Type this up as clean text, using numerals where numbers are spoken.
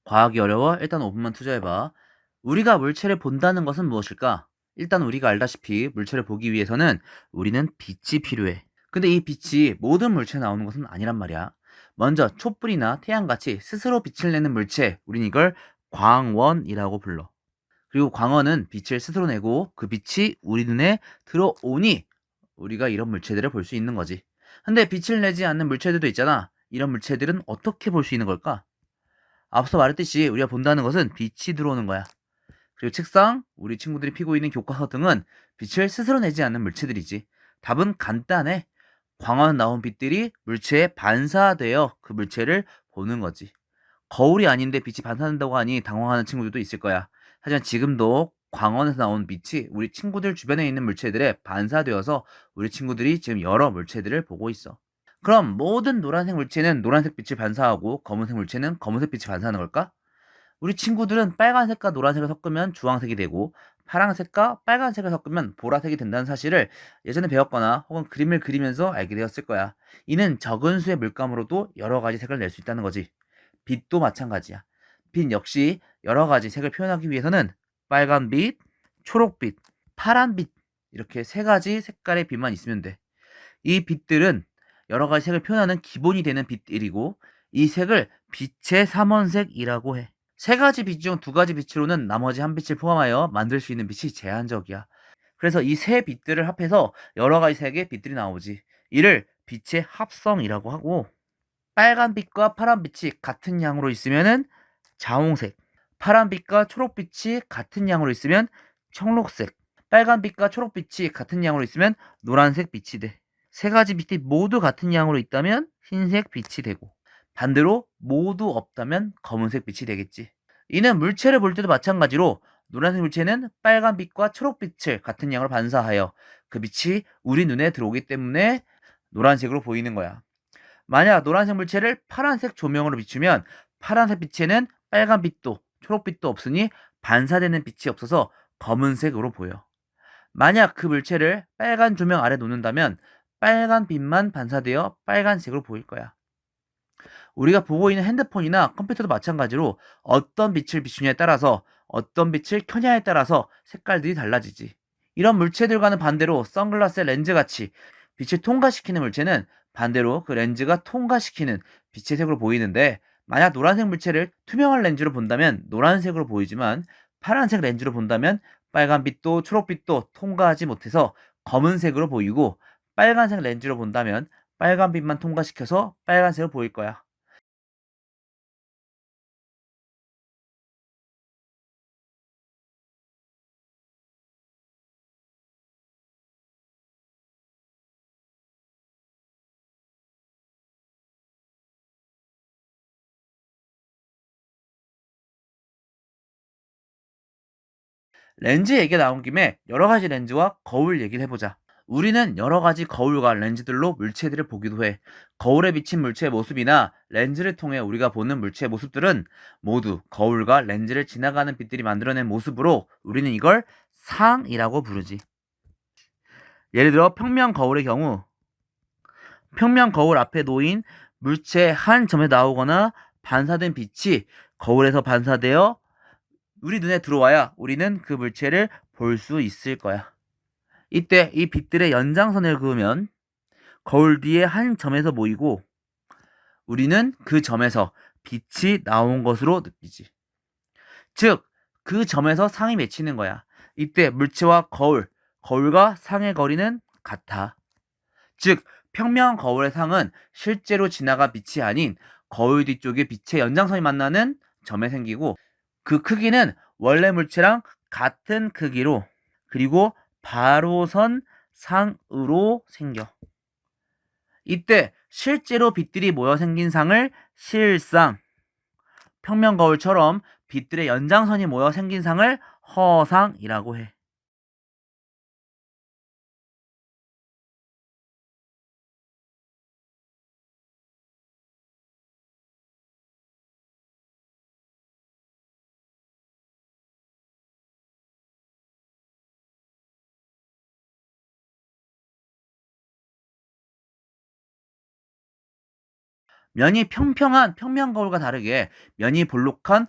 과학이 어려워? 일단 5분만 투자해봐. 우리가 물체를 본다는 것은 무엇일까? 일단 우리가 알다시피 물체를 보기 위해서는 우리는 빛이 필요해. 근데 이 빛이 모든 물체에 나오는 것은 아니란 말이야. 먼저 촛불이나 태양같이 스스로 빛을 내는 물체, 우린 이걸 광원이라고 불러. 그리고 광원은 빛을 스스로 내고 그 빛이 우리 눈에 들어오니 우리가 이런 물체들을 볼 수 있는 거지. 근데 빛을 내지 않는 물체들도 있잖아. 이런 물체들은 어떻게 볼 수 있는 걸까? 앞서 말했듯이 우리가 본다는 것은 빛이 들어오는 거야. 그리고 책상, 우리 친구들이 피고 있는 교과서 등은 빛을 스스로 내지 않는 물체들이지. 답은 간단해. 광원 나온 빛들이 물체에 반사되어 그 물체를 보는 거지. 거울이 아닌데 빛이 반사된다고 하니 당황하는 친구들도 있을 거야. 하지만 지금도 광원에서 나온 빛이 우리 친구들 주변에 있는 물체들에 반사되어서 우리 친구들이 지금 여러 물체들을 보고 있어. 그럼 모든 노란색 물체는 노란색 빛을 반사하고 검은색 물체는 검은색 빛을 반사하는 걸까? 우리 친구들은 빨간색과 노란색을 섞으면 주황색이 되고 파란색과 빨간색을 섞으면 보라색이 된다는 사실을 예전에 배웠거나 혹은 그림을 그리면서 알게 되었을 거야. 이는 적은 수의 물감으로도 여러 가지 색을 낼 수 있다는 거지. 빛도 마찬가지야. 빛 역시 여러 가지 색을 표현하기 위해서는 빨간빛, 초록빛, 파란빛 이렇게 세 가지 색깔의 빛만 있으면 돼. 이 빛들은 여러 가지 색을 표현하는 기본이 되는 빛들이고 이 색을 빛의 삼원색이라고 해. 세 가지 빛 중 두 가지 빛으로는 나머지 한 빛을 포함하여 만들 수 있는 빛이 제한적이야. 그래서 이 세 빛들을 합해서 여러 가지 색의 빛들이 나오지. 이를 빛의 합성이라고 하고 빨간빛과 파란빛이 같은 양으로 있으면은 자홍색, 파란빛과 초록빛이 같은 양으로 있으면 청록색, 빨간빛과 초록빛이 같은 양으로 있으면 노란색 빛이 돼. 세 가지 빛이 모두 같은 양으로 있다면 흰색 빛이 되고 반대로 모두 없다면 검은색 빛이 되겠지. 이는 물체를 볼 때도 마찬가지로 노란색 물체는 빨간빛과 초록빛을 같은 양으로 반사하여 그 빛이 우리 눈에 들어오기 때문에 노란색으로 보이는 거야. 만약 노란색 물체를 파란색 조명으로 비추면 파란색 빛에는 빨간빛도 초록빛도 없으니 반사되는 빛이 없어서 검은색으로 보여. 만약 그 물체를 빨간 조명 아래 놓는다면 빨간 빛만 반사되어 빨간색으로 보일 거야. 우리가 보고 있는 핸드폰이나 컴퓨터도 마찬가지로 어떤 빛을 비추냐에 따라서 어떤 빛을 켜냐에 따라서 색깔들이 달라지지. 이런 물체들과는 반대로 선글라스의 렌즈같이 빛을 통과시키는 물체는 반대로 그 렌즈가 통과시키는 빛의 색으로 보이는데 만약 노란색 물체를 투명한 렌즈로 본다면 노란색으로 보이지만 파란색 렌즈로 본다면 빨간빛도 초록빛도 통과하지 못해서 검은색으로 보이고 빨간색 렌즈로 본다면 빨간빛만 통과시켜서 빨간색으로 보일 거야. 렌즈 얘기가 나온 김에 여러 가지 렌즈와 거울 얘기를 해보자. 우리는 여러 가지 거울과 렌즈들로 물체들을 보기도 해. 거울에 비친 물체의 모습이나 렌즈를 통해 우리가 보는 물체의 모습들은 모두 거울과 렌즈를 지나가는 빛들이 만들어낸 모습으로 우리는 이걸 상이라고 부르지. 예를 들어 평면 거울의 경우 평면 거울 앞에 놓인 물체 한 점에 나오거나 반사된 빛이 거울에서 반사되어 우리 눈에 들어와야 우리는 그 물체를 볼 수 있을 거야. 이때 이 빛들의 연장선을 그으면 거울 뒤에 한 점에서 모이고 우리는 그 점에서 빛이 나온 것으로 느끼지. 즉, 그 점에서 상이 맺히는 거야. 이때 물체와 거울, 거울과 상의 거리는 같아. 즉, 평면 거울의 상은 실제로 지나가 빛이 아닌 거울 뒤쪽에 빛의 연장선이 만나는 점에 생기고 그 크기는 원래 물체랑 같은 크기로 그리고 바로 선 상으로 생겨. 이때 실제로 빛들이 모여 생긴 상을 실상, 평면 거울처럼 빛들의 연장선이 모여 생긴 상을 허상이라고 해. 면이 평평한 평면 거울과 다르게 면이 볼록한